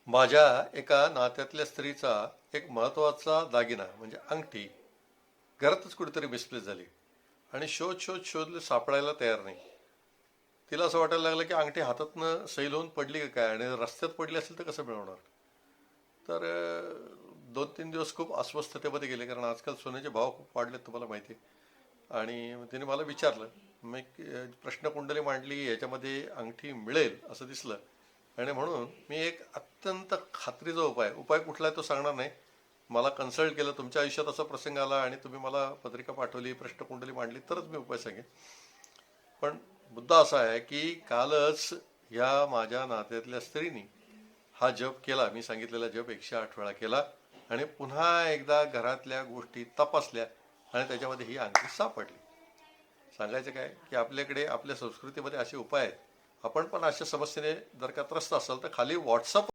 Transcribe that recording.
माझ्या एका नात्यातल्या स्त्रीचा एक महत्वाचा दागिना म्हणजे अंगठी घरातच कुठेतरी मिसप्लेस झाली आणि शोध शोध शोधले सापडायला तयार नाही. तिला असं वाटायला लागलं की अंगठी हातातनं सैल होऊन पडली का काय आणि रस्त्यात पडली असेल तर कसं मिळवणार. तर 2-3 दिवस खूप अस्वस्थतेमध्ये गेले कारण आजकाल सोन्याचे भाव खूप वाढलेत तुम्हाला माहिती आहे. आणि तिने मला विचारलं, मी प्रश्नकुंडली मांडली, याच्यामध्ये अंगठी मिळेल असं दिसलं. आणि म्हणून मी एक अत्यंत खात्रीचा उपाय कुठला आहे तो सांगणार नाही. मला कन्सल्ट केलं, तुमच्या आयुष्यात असा प्रसंग आला आणि तुम्ही मला पत्रिका पाठवली, प्रश्नकुंडली मांडली, तरच मी उपाय सांगेन. पण मुद्दा असा आहे की कालच ह्या माझ्या नात्यातल्या स्त्रीनी हा जप केला, मी सांगितलेला जप 108 वेळा केला आणि पुन्हा एकदा घरातल्या गोष्टी तपासल्या आणि त्याच्यामध्ये ही अंगठी सापडली. सांगायचं काय की आपल्याकडे आपल्या संस्कृतीमध्ये असे उपाय आहेत. आपण पण अशा समस्येने जर का त्रस्त असाल तर खाली व्हॉट्सअप